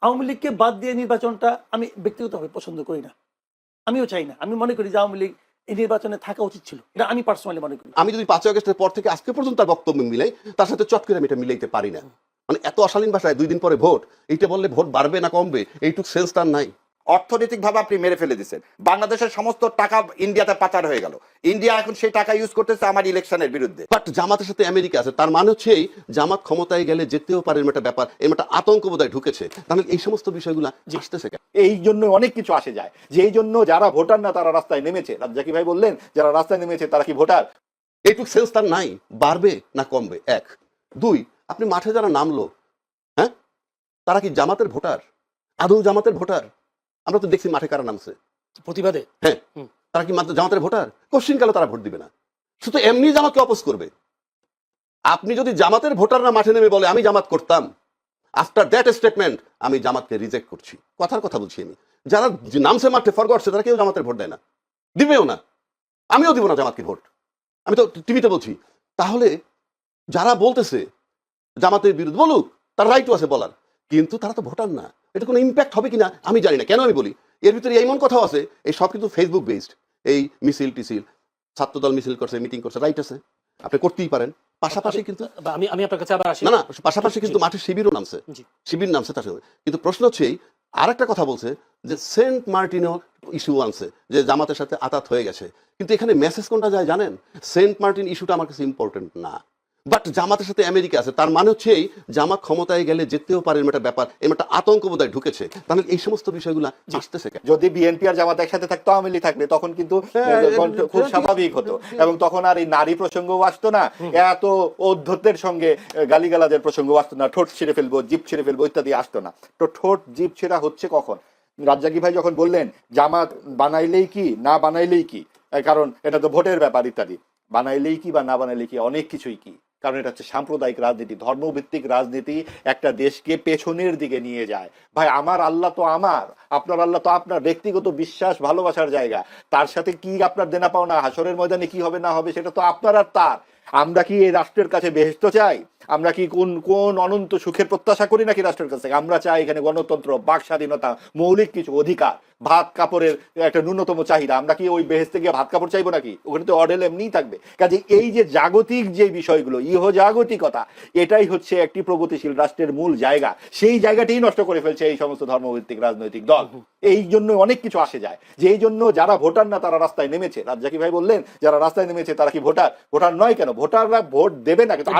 আওয়ামী লীগকে বাদ দিয়ে নির্বাচনটা আমি ব্যক্তিগতভাবে পছন্দ করি না, আমিও চাই না। আমি মনে করি যে আওয়ামী লীগ এই নির্বাচনে থাকা উচিত ছিল, এটা আমি পার্সোনালি মনে করি। আমি যদি 5ই আগস্টের পর থেকে আজকে পর্যন্ত তার বক্তব্য মিলাই, তার সাথে চট করে আমি এটা মিলাইতে পারি না। মানে এত অশালীন ভাষায় 2 দিন পরে ভোট, এইটা বললে ভোট বাড়বে না কমবে এইটুক সেন্স তার নাই। অর্থনৈতিকভাবে আপনি মেরে ফেলে দিচ্ছেন। বাংলাদেশের সমস্ত টাকা ইন্ডিয়াতে পাচার হয়ে গেল, ইন্ডিয়া এখন সেই টাকা ইউজ করতেছে আমার ইলেকশনের বিরুদ্ধে। বাট জামাতের সাথে আমেরিকা আছে, তার মানে হচ্ছে এই জামাত ক্ষমতায় গেলে যেতেও পারে, এরকম একটা ব্যাপার, এরকম একটা আতঙ্ক বোধহয় ঢুকেছে। তাহলে এই সমস্ত বিষয়গুলো আসতেছে কেন? এই জন্য অনেক কিছু আসে যায়, যে এই জন্য যারা ভোটার না তারা রাস্তায় নেমেছে। রাজ্জাকি ভাই বললেন যারা রাস্তায় নেমেছে তারা কি ভোটার? এইটুক সেন্স তার নাই, বাড়বে না কমবে। 1 2 আপনি মাঠে যারা নামলো, হ্যাঁ, তারা কি জামাতের ভোটার? আদৌ জামাতের ভোটার? আমরা তো দেখছি মাঠে কারা নামছে প্রতিবাদে। হ্যাঁ, তারা কি মাত্র জামাতের ভোটার? কোশ্চিন কালে তারা ভোট দিবে না, শুধু এমনি জামাতকে অপোজ করবে। আপনি যদি জামাতের ভোটাররা মাঠে নেমে বলে আমি জামাত করতাম, আফটার দ্যাট স্টেটমেন্ট আমি জামাতকে রিজেক্ট করছি, কথার কথা বলছি আমি। যারা নামছে মাঠে ফরগটছে তারা কেউ জামাতের ভোট দেয় না, দিবেও না, আমিও দিব না জামাতকে ভোট, আমি তো টিভিতে বলছি। তাহলে যারা বলতেছে জামাতের বিরুদ্ধে বলুক, তার রাইটও আছে বলার, কিন্তু তারা তো ভোটার না। এটা কোনো ইম্প্যাক্ট হবে কিনা আমি জানি না। কেন আমি বলি, এর ভিতরে এমন কথাও আছে, এই সব কিন্তু ফেসবুক বেসড। এই মিছিল টিছিল, ছাত্রদল মিছিল করছে, মিটিং করছে, রাইট আছে, আপনি করতেই পারেন। পাশাপাশি কিন্তু আমি আপনার কাছে আবার আসি। না না, পাশাপাশি কিন্তু মাঠে শিবিরও নামছে, শিবির নামছে তার সাথে। কিন্তু প্রশ্ন হচ্ছে আর একটা কথা বলছে যে সেন্ট মার্টিনও ইস্যু আনছে, যে জামাতের সাথে আতাত হয়ে গেছে। কিন্তু এখানে মেসেজ কোনটা যায় জানেন? সেন্ট মার্টিন ইস্যুটা আমার কাছে ইম্পর্টেন্ট না, বাট জামাতের সাথে আমেরিকা আছে, তার মানে হচ্ছে এই জামাত ক্ষমতায় গেলে যেতেও পারে, এরকম একটা ব্যাপার, এরকম একটা আতঙ্ক বোধহয় ঢুকেছে। তাহলে এই সমস্ত বিষয়গুলো আসতেছে কেন? যদি বিএনপি আর জামাত একসাথে থাকতো, আওয়ামী লীগ থাকলে তখন কিন্তু খুব স্বাভাবিক হতো, এবং তখন আর এই নারী প্রসঙ্গও আসতো না, এত অধ্যত্বের সঙ্গে গালিগালাজের প্রসঙ্গ আসতো না, ঠোঁট ছিঁড়ে ফেলবো, জিপ ছিঁড়ে ফেলবো ইত্যাদি আসতো না। তো ঠোঁট জিপ ছেঁড়া হচ্ছে কখন? রাজ্জাকি ভাই যখন বললেন জামাত বানাইলেই কি না বানাইলেই কি, কারণ এটা তো ভোটের ব্যাপার ইত্যাদি, বানাইলেই কি বা না বানাইলেই কি, অনেক কিছুই কি, কারণ এটা হচ্ছে সাম্প্রদায়িক রাজনীতি, ধর্মভিত্তিক রাজনীতি একটা দেশকে পেছনের দিকে নিয়ে যায়। ভাই আমার আল্লাহ তো আমার, আপনার আল্লাহ তো আপনার, ব্যক্তিগত বিশ্বাস ভালোবাসার জায়গা, তার সাথে কি আপনার দেনা পাওনা, হাসরের ময়দানে কি হবে না হবে সেটা তো আপনার আর তার। আমরা কি এই রাষ্ট্রের কাছে বেহেশত চাই? আমরা কি কোন কোন অনন্ত সুখের প্রত্যাশা করি নাকি রাষ্ট্রের কাছে? আমরা চাই এখানে গণতন্ত্র, বাক স্বাধীনতা, মৌলিক কিছু অধিকার, ভাত কাপড়ের একটা ন্যূনতম চাহিদা। আমরা কি ওই বেহেশতে গিয়ে ভাত কাপড় চাইবো নাকি? ওখানে তো অডেল এমনিই থাকবে। কাজে এই যে জাগতিক যে বিষয়গুলো, ইহজাগতিকতা, এটাই হচ্ছে একটি প্রগতিশীল রাষ্ট্রের মূল জায়গা। সেই জায়গাটাই নষ্ট করে ফেলছে এই সমস্ত ধর্মভিত্তিক রাজনৈতিক দল। এই জন্য অনেক কিছু আসে যায়, যে এই জন্য যারা ভোটার না তারা রাস্তায় নেমেছে। রাজ্জাকি ভাই বললেন যারা রাস্তায় নেমেছে তারা কি ভোটার? ভোটার নয় কেন? ভোটাররা ভোট দেবে না, কিন্তু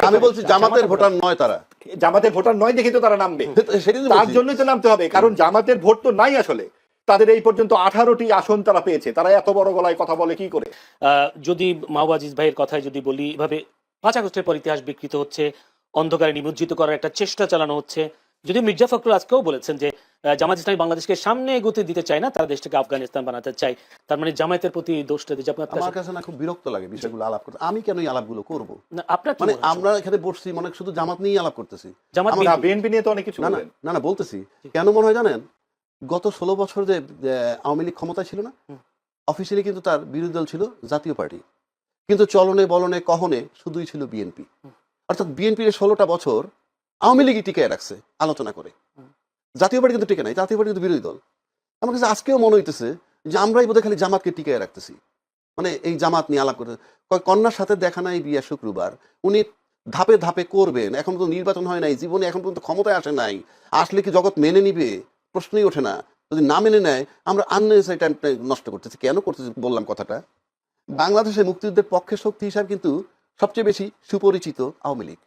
আমি বলছি জামাতের ভোটার নয় তারা। জামাতের ভোটার নয় দেখে তো তারা নামবে, তার জন্যই তো নামতে হবে, কারণ জামাতের ভোট তো নাই আসলে। তাদের এই পর্যন্ত 18টি আসন তারা পেয়েছে, তারা এত বড় গলায় কথা বলে কি করে? যদি মাহবুব আজিজ ভাইয়ের কথায় যদি বলি, এভাবে 5 আগস্টের পর ইতিহাস বিকৃত হচ্ছে, অন্ধকারে নিমজ্জিত করার একটা চেষ্টা চালানো হচ্ছে। যদি মির্জা ফখরুল আজকেও বলেছেন যে জামাত ইসলামী বাংলাদেশকে সামনে এগোতে দিতে চায় না, তারা দেশটাকে আফগানিস্তান বানাতে চায়, তার মানে জামায়াতের প্রতি দোষটা দিচ্ছে। আমার কাছে না খুব বিরক্ত লাগে বিষয়গুলো আলাপ করতে। আমি কেন এই আলাপগুলো করবো? আপনার মানে আমরা এখানে বসছি মনে শুধু জামাত নিয়ে আলাপ করতেছি। বিএনপি নিয়ে তো অনেক কিছু না না বলতেছি কেন মনে হয় জানেন? গত 16 বছর যে আওয়ামী লীগ ক্ষমতায় ছিল না, অফিসিয়ালি কিন্তু তার বিরোধী দল ছিল জাতীয় পার্টি, কিন্তু চলনে বলনে কহনে শুধুই ছিল বিএনপি। অর্থাৎ বিএনপির 16টা বছর আওয়ামী লীগই টিকায় রাখছে আলোচনা করে, জাতীয় পার্টি কিন্তু টিকে নাই, জাতীয় পার্টি কিন্তু বিরোধী দল। আমার কাছে আজকেও মনে হইতেছে যে আমরাই বোধহয় খালি জামাতকে টিকায় রাখতেছি, মানে এই জামাত নিয়ে আলাপ করতে। কন্যার সাথে দেখা নাই বিয়া শুক্রবার, উনি ধাপে ধাপে করবেন, এখন তো নির্বাচন হয় নাই, জীবনে এখন পর্যন্ত ক্ষমতায় আসে নাই, আসলে কি জগৎ মেনে নিবে? প্রশ্নই ওঠে না। যদি না মেনে নেয় আমরা আননেসেসারি টাইমটা নষ্ট করতেছি। কেন করতেছি বললাম কথাটা, বাংলাদেশে মুক্তিযুদ্ধের পক্ষের শক্তি হিসাবে কিন্তু সবচেয়ে বেশি সুপরিচিত আওয়ামী লীগ,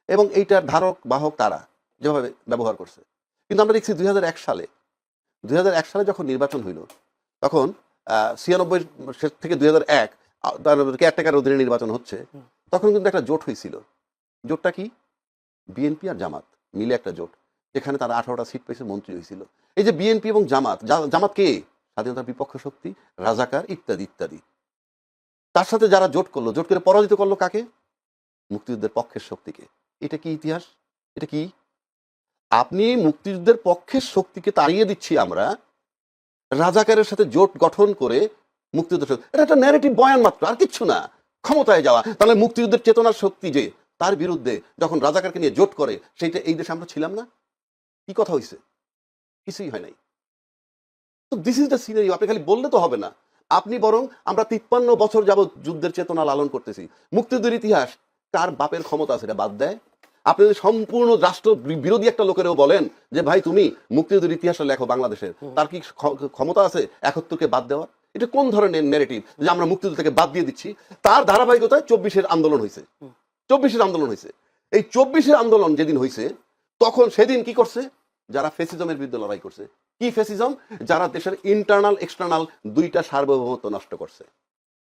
এবং এইটার ধারক বাহক তারা যেভাবে ব্যবহার করছে। কিন্তু আমরা দেখছি 2001 সালে যখন নির্বাচন হইল, তখন 96 থেকে 2001 কেয়ারটেকার অধীনে নির্বাচন হচ্ছে, তখন কিন্তু একটা জোট হয়েছিল। জোটটা কি? বিএনপি আর জামাত মিলে একটা জোট, যেখানে তারা 18টা সিট পেয়েছে, মন্ত্রী হয়েছিল। এই যে বিএনপি এবং জামাত, জামাত কে? স্বাধীনতার বিপক্ষ শক্তি, রাজাকার ইত্যাদি ইত্যাদি। তার সাথে যারা জোট করলো, জোট করে পরাজিত করলো কাকে? মুক্তিযুদ্ধের পক্ষের শক্তিকে। এটা কি ইতিহাস? এটা কি? আপনি মুক্তিযুদ্ধের পক্ষের শক্তিকে তাড়িয়ে দিচ্ছি আমরা, রাজাকারের সাথে জোট গঠন করে মুক্তিযুদ্ধ, এটা একটা ন্যারেটিভ বয়ান মাত্র, আর কিচ্ছু না, ক্ষমতায় যাওয়া। তাহলে মুক্তিযুদ্ধের চেতনার শক্তি যে তার বিরুদ্ধে যখন রাজাকারকে নিয়ে জোট করে, সেইটা এই দেশে আমরা ছিলাম না? কি কথা হয়েছে? কিছুই হয় নাই। তো দিস ইজ দ্য সিনারিও। আপনি খালি বললে তো হবে না, আপনি বরং আমরা 53 বছর যাবৎ যুদ্ধের চেতনা লালন করতেছি। মুক্তিযুদ্ধের ইতিহাস কার বাপের ক্ষমতা আছে এটা বাদ দেয়? আপনি যদি সম্পূর্ণ রাষ্ট্র বিরোধী একটা লোকেরও বলেন যে ভাই তুমি মুক্তিযুদ্ধের ইতিহাসটা লেখো বাংলাদেশের, তার কি ক্ষমতা আছে 71কে বাদ দেওয়ার? এটা কোন ধরনের ন্যারেটিভ যে আমরা মুক্তিযুদ্ধ থেকে বাদ দিয়ে দিচ্ছি? তার ধারাবাহিকতায় 24-এর আন্দোলন হয়েছে। 24-এর আন্দোলন হয়েছে। এই 24-এর আন্দোলন যেদিন হয়েছে তখন সেদিন কি করছে? যারা ফেসিজমের বিরুদ্ধে লড়াই করছে। কি ফেসিজম? যারা দেশের ইন্টারনাল এক্সটার্নাল দুইটা সার্বভৌমত্ব নষ্ট করছে।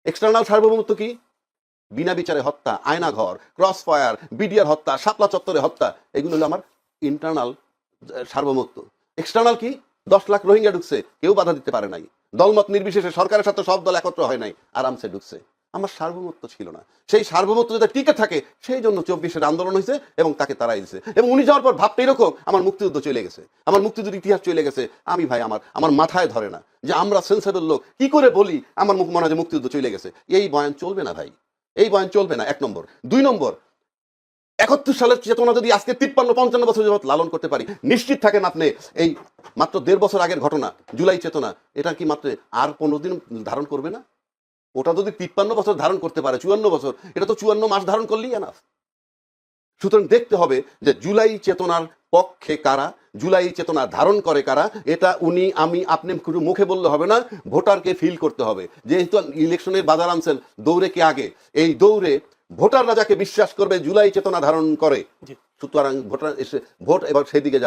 এক্সটার্নাল সার্বভৌমত্ব কি? বিনা বিচারে হত্যা, আয়নাঘর, ক্রস ফায়ার, বিডিআর হত্যা, শাপলা চত্বরে হত্যা, এগুলো হলো আমার ইন্টারনাল সার্বভৌমত্ব। এক্সটার্নাল কি? 10 লাখ রোহিঙ্গা ঢুকছে, কেউ বাধা দিতে পারে নাই। দলমত নির্বিশেষে সরকারের সাথে সব দল একত্র হয় নাই, আরামসে ঢুকছে। আমার সার্বভৌমত্ব ছিল না। সেই সার্বভৌমত্ব যাতে টিকে থাকে সেই জন্য 24-এর আন্দোলন হয়েছে এবং তাকে তাড়াই দিয়েছে। এবং উনি যাওয়ার পর ভাবতে এরকম আমার মুক্তিযুদ্ধ চলে গেছে, আমার মুক্তিযুদ্ধের ইতিহাস চলে গেছে। আমি ভাই আমার মাথায় ধরে না যে আমরা সেন্সেবল লোক কি করে বলি আমার মুখ মনে হয় যে মুক্তিযুদ্ধ চলে গেছে। এই বয়ান চলবে না ভাই, এই বয়ান চলবে না। 1 নম্বর। 2 নম্বর, 71 সালের চেতনা যদি আজকে 53-55 বছর যাবত লালন করতে পারি, নিশ্চিত থাকেন আপনি এই মাত্র 1.5 বছর আগের ঘটনা জুলাই চেতনা, এটা কি মাত্র আর 15 দিন ধারণ করবে না? ওটা যদি 53 বছর ধারণ করতে পারে, 54 বছর, এটা তো 54 মাস ধারণ করলেই এনাফ। সুতরাং দেখতে হবে যে জুলাই চেতনার পক্ষে কারা, জুলাই চেতনা ধারণ করে কারা। এটা উনি আমি আপনি শুধু মুখে বললে হবে না, ভোটারকে ফিল করতে হবে। যেহেতু ইলেকশনের বাজার আনছেন, দৌড়ে কে আগে? এই দৌড়ে ভোটাররা যাকে বিশ্বাস করবে জুলাই চেতনা ধারণ করে, সুতরাং ভোটার এসে ভোট এবার সেদিকে